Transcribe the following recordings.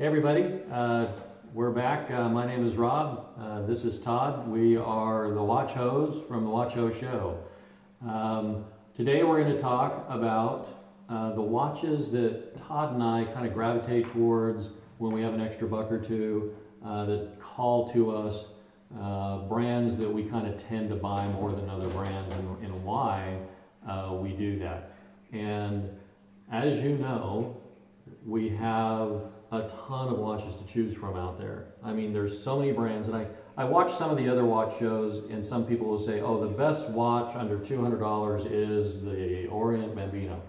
Hey everybody, we're back. My name is Rob. This is Todd. We are the Watch Hose from the Watch Hose Show. Today we're going to talk about the watches that Todd and I kind of gravitate towards when we have an extra buck or two that call to us, brands that we kind of tend to buy more than other brands, and why we do that. And as you know, we have a ton of watches to choose from out there. I mean, there's so many brands, and I watch some of the other watch shows, and some people will say, oh, the best watch under $200 is the Orient Bambino.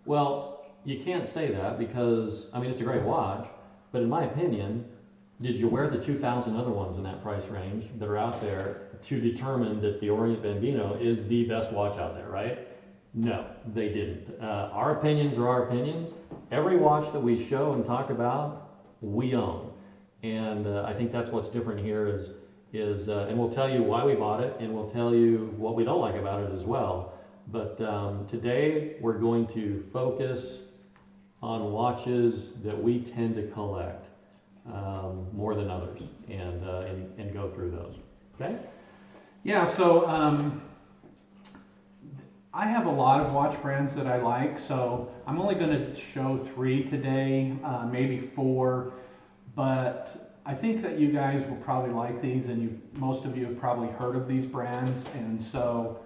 Well, you can't say that because, I mean, it's a great watch, but in my opinion, did you wear the 2,000 other ones in that price range that are out there to determine that the Orient Bambino is the best watch out there, right? No, they didn't. Our opinions are our opinions. Every watch that we show and talk about, we own. And I think that's what's different here is and we'll tell you why we bought it, and we'll tell you what we don't like about it as well. But today we're going to focus on watches that we tend to collect more than others, and go through those. Okay? Yeah, so I have a lot of watch brands that I like, so I'm only going to show 3 today, maybe 4, but I think that you guys will probably like these, and most of you have probably heard of these brands, and so,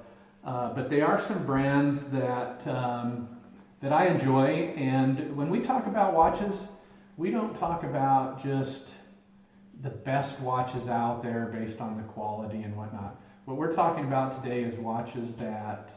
but they are some brands that that I enjoy. And when we talk about watches, we don't talk about just the best watches out there based on the quality and whatnot. What we're talking about today is watches that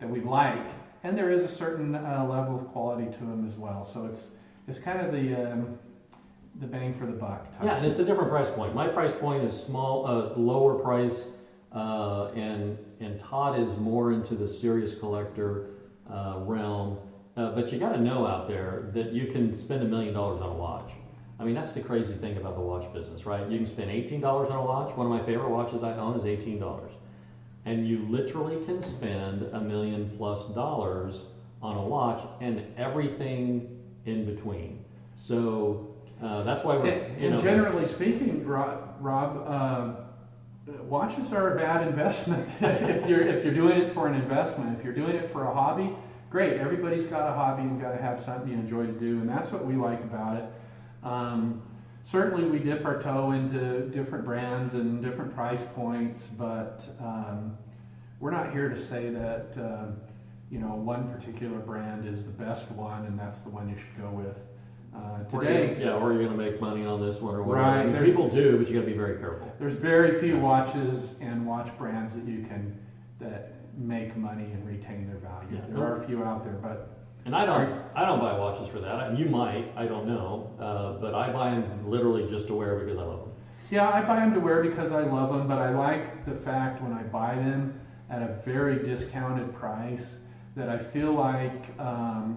we like, and there is a certain level of quality to them as well. So it's kind of the bang for the buck type. Yeah, and it's a different price point. My price point is small, lower price, and Todd is more into the serious collector realm. But you got to know out there that you can spend $1 million on a watch. I mean, that's the crazy thing about the watch business, right? You can spend $18 on a watch. One of my favorite watches I own is $18. And you literally can spend $1 million+ on a watch and everything in between. So that's why we're, and generally speaking, Rob, watches are a bad investment. if you're doing it for an investment. If you're doing it for a hobby, great. Everybody's got a hobby and got to have something you enjoy to do, and that's what we like about it. Certainly we dip our toe into different brands and different price points, but we're not here to say that one particular brand is the best one and that's the one you should go with. Today, or you're going to make money on this one or whatever. Right, I mean, people do, but you got to be very careful. There's very few watches and watch brands that make money and retain their value. Yeah. There are a few out there, but and I don't buy watches for that. You might, I don't know, but I buy them literally just to wear because I love them. Yeah, I buy them to wear because I love them, but I like the fact when I buy them at a very discounted price that I feel like,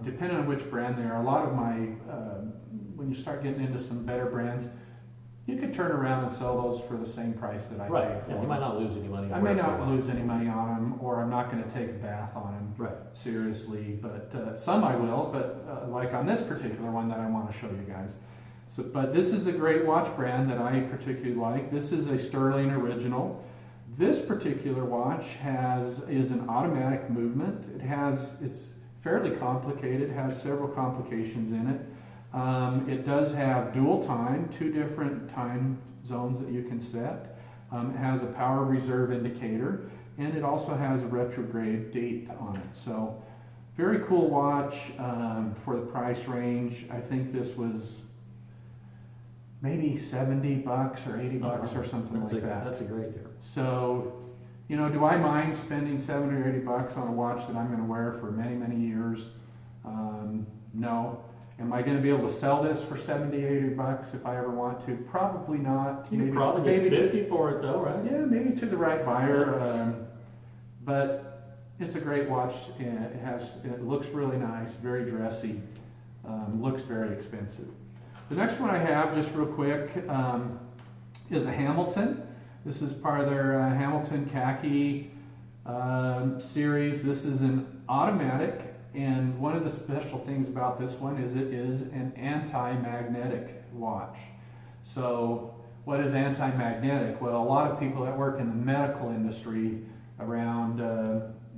depending on which brand they are, a lot of my, when you start getting into some better brands, you could turn around and sell those for the same price that I pay for. Yeah, you might not lose any money. I may not lose any money on them, or I'm not going to take a bath on them. Right. Seriously, but some I will. But like on this particular one that I want to show you guys. So, but this is a great watch brand that I particularly like. This is a Sterling original. This particular watch is an automatic movement. It's fairly complicated. It has several complications in it. It does have dual time, 2 different time zones that you can set. It has a power reserve indicator, and it also has a retrograde date on it. So very cool watch for the price range. I think this was maybe $70 or $80 or something like that. That's a great deal. So, do I mind spending $70 or $80 on a watch that I'm going to wear for many, many years? No. Am I going to be able to sell this for $70, $80 if I ever want to? Probably not. You probably get 50 for it though, right? Yeah, maybe to the right buyer. But it's a great watch. It looks really nice, very dressy. Looks very expensive. The next one I have, just real quick, is a Hamilton. This is part of their Hamilton khaki series. This is an automatic And one of the special things about this one is it is an anti-magnetic watch. So what is anti-magnetic? Well, a lot of people that work in the medical industry around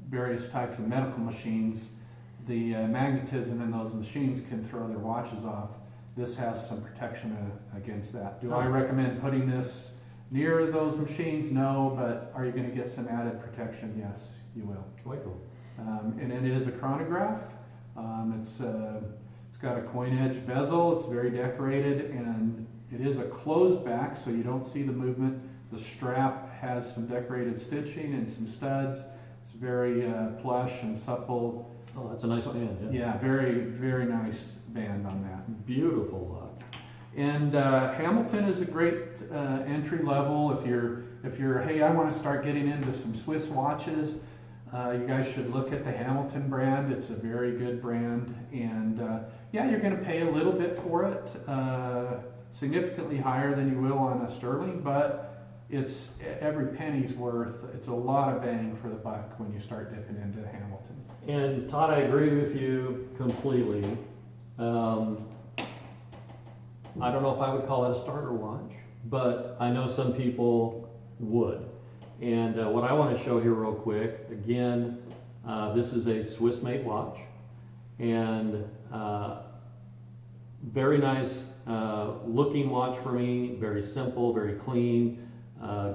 various types of medical machines, the magnetism in those machines can throw their watches off. This has some protection against that. Do I recommend putting this near those machines? No, but are you going to get some added protection? Yes, you will. Quite cool. And it is a chronograph. It's got a coin edge bezel. It's very decorated, and it is a closed back, so you don't see the movement. The strap has some decorated stitching and some studs. It's very plush and supple. Oh, that's a nice band. Yeah. Yeah, very, very nice band on that. Beautiful watch. And Hamilton is a great entry level. If you're hey, I want to start getting into some Swiss watches, you guys should look at the Hamilton brand. It's a very good brand, and yeah, you're going to pay a little bit for it, significantly higher than you will on a sterling, but it's every penny's worth. It's a lot of bang for the buck when you start dipping into the Hamilton. And Todd, I agree with you completely. I don't know if I would call it a starter watch, but I know some people would. And what I want to show here real quick, again, this is a Swiss-made watch, and very nice looking watch for me, very simple, very clean,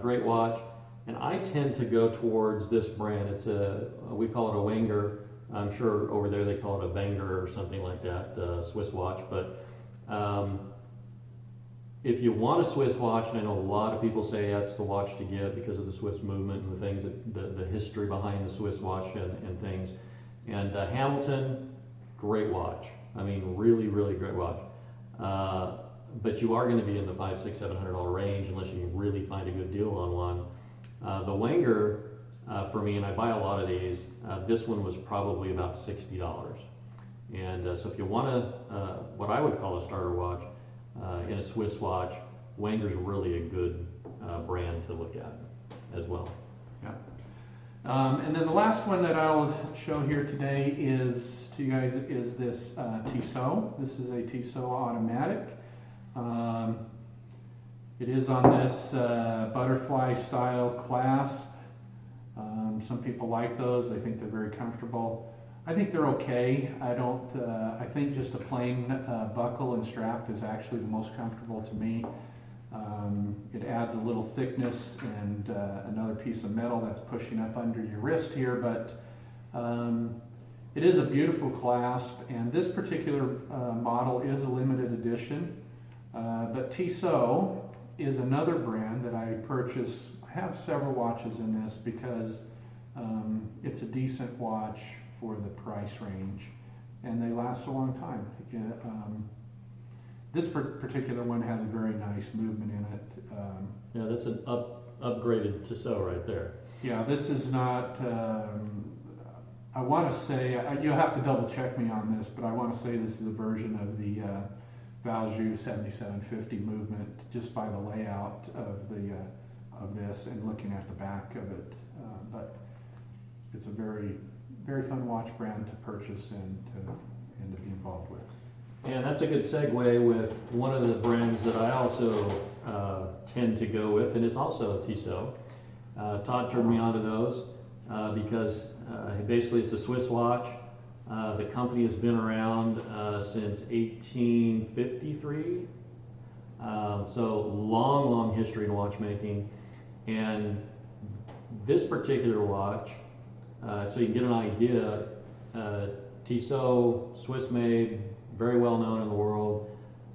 great watch. And I tend to go towards this brand. It's we call it a Wenger. I'm sure over there they call it a Wenger or something like that, Swiss watch. But if you want a Swiss watch, and I know a lot of people say that's the watch to get because of the Swiss movement and the things, the history behind the Swiss watch and things. And Hamilton, great watch. I mean, really, really great watch. But you are going to be in the $500, $600, $700 range unless you really find a good deal on one. The Wenger, for me, and I buy a lot of these, this one was probably about $60. And so if you want what I would call a starter watch in a Swiss watch, Wenger's really a good brand to look at as well. Yeah. And then the last one that I'll show here today is to you guys is this Tissot. This is a Tissot automatic. It is on this butterfly style clasp. Some people like those. They think they're very comfortable. I think they're okay. I think just a plain buckle and strap is actually the most comfortable to me. It adds a little thickness and another piece of metal that's pushing up under your wrist here, but it is a beautiful clasp, and this particular model is a limited edition. But Tissot is another brand that I purchase. I have several watches in this because it's a decent watch for the price range, and they last a long time. This particular one has a very nice movement in it. Yeah, that's an upgraded Tissot right there. Yeah, this is not, I want to say, you'll have to double check me on this, but I want to say this is a version of the Valjoux 7750 movement just by the layout of this and looking at the back of it. But it's a very, very fun watch brand to purchase and to be involved with. And that's a good segue with one of the brands that I also tend to go with, and it's also a Tissot. Todd turned me on to those because basically it's a Swiss watch. The company has been around since 1853, so long history in watchmaking. And this particular watch, so you can get an idea, Tissot, Swiss-made, very well known in the world.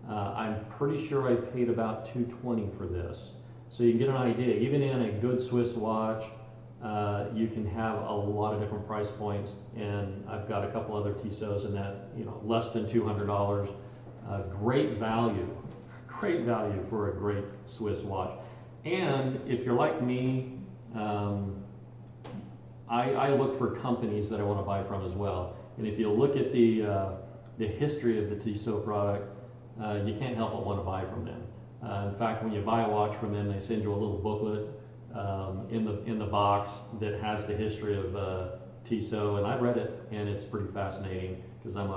I'm pretty sure I paid about $220 for this. So you can get an idea, even in a good Swiss watch, you can have a lot of different price points, and I've got a couple other Tissots in that, less than $200. Great value for a great Swiss watch. And if you're like me, I look for companies that I want to buy from as well. And if you look at the history of the Tissot product, you can't help but want to buy from them. In fact, when you buy a watch from them, they send you a little booklet in the box that has the history of Tissot, and I've read it, and it's pretty fascinating because I'm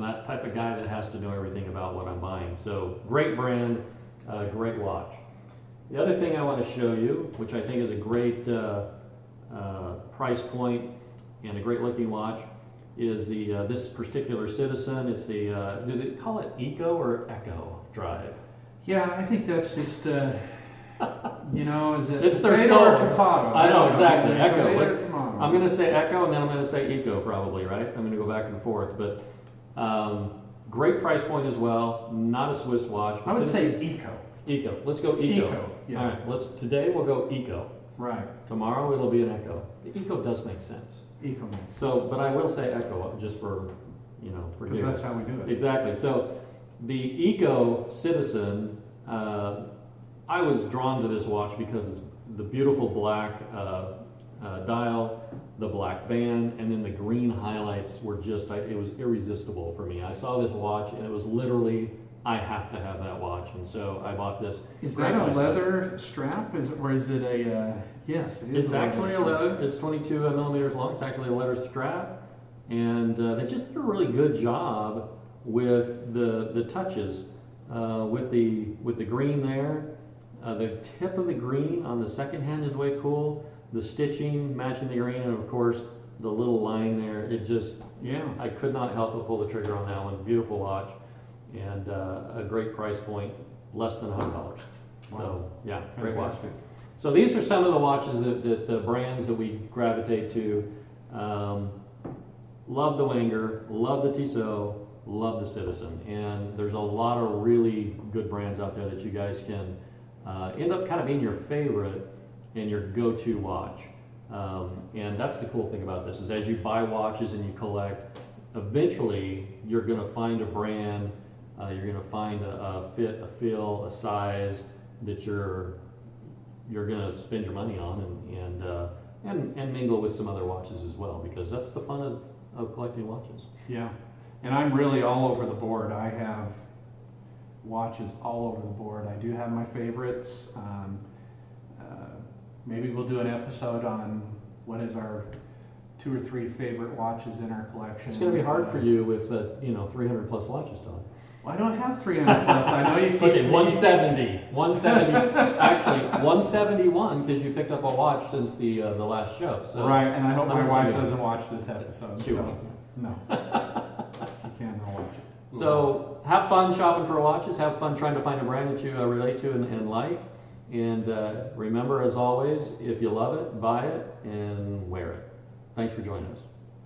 that type of guy that has to know everything about what I'm buying. So great brand, great watch. The other thing I want to show you, which I think is a great price point and a great looking watch, is the this particular Citizen. It's the do they call it Eco or Echo Drive? Yeah, I think that's just you know, is it It's their potato soul. or potato? I know, exactly. It's Echo. potato or tomato. I'm going to say Echo, and then I'm going to say Eco probably, right? I'm going to go back and forth, but great price point as well. Not a Swiss watch. I would say Eco. Eco. Let's go Eco. Eco, yeah. All right. Today we'll go Eco. Right. Tomorrow it'll be an Echo. The Eco does make sense. Eco makes. So, but I will say Echo just for for Because you. that's how we do it. Exactly. So the Eco Citizen, I was drawn to this watch because it's the beautiful black dial, the black band, and then the green highlights were just, it was irresistible for me. I saw this watch and it was literally, I have to have that watch. And so I bought this. Is that a leather strap? Or is it a, yes, it is. It's actually a leather, it's 22 millimeters long. It's actually a leather strap. And they just did a really good job with the touches, with the green there. The tip of the green on the second hand is way cool. The stitching matching the green, and of course the little line there. It just, I could not help but pull the trigger on that one. Beautiful watch, and a great price point, less than $100. Wow. So yeah, great watch. Fantastic. So these are some of the watches that the brands that we gravitate to. Love the Wenger, love the Tissot, love the Citizen, and there's a lot of really good brands out there that you guys can end up kind of being your favorite and your go-to watch. And that's the cool thing about this, is as you buy watches and you collect, eventually you're going to find a brand, you're going to find a fit, a feel, a size that you're going to spend your money on and mingle with some other watches as well, because that's the fun of collecting watches. Yeah, and I'm really all over the board. I have watches all over the board. I do have my favorites. Maybe we'll do an episode on what is our 2 or 3 favorite watches in our collection. It's going to be hard for you with 300 plus watches, Tom. Well, I don't have 300 plus. I know you keep. Okay, 170. Actually, 171 because you picked up a watch since the last show. So Right, and I hope my wife 171. doesn't watch this episode. She so, won't. No. She can't watch it. So have fun shopping for watches. Have fun trying to find a brand that you relate to and like. And remember, as always, if you love it, buy it and wear it. Thanks for joining us.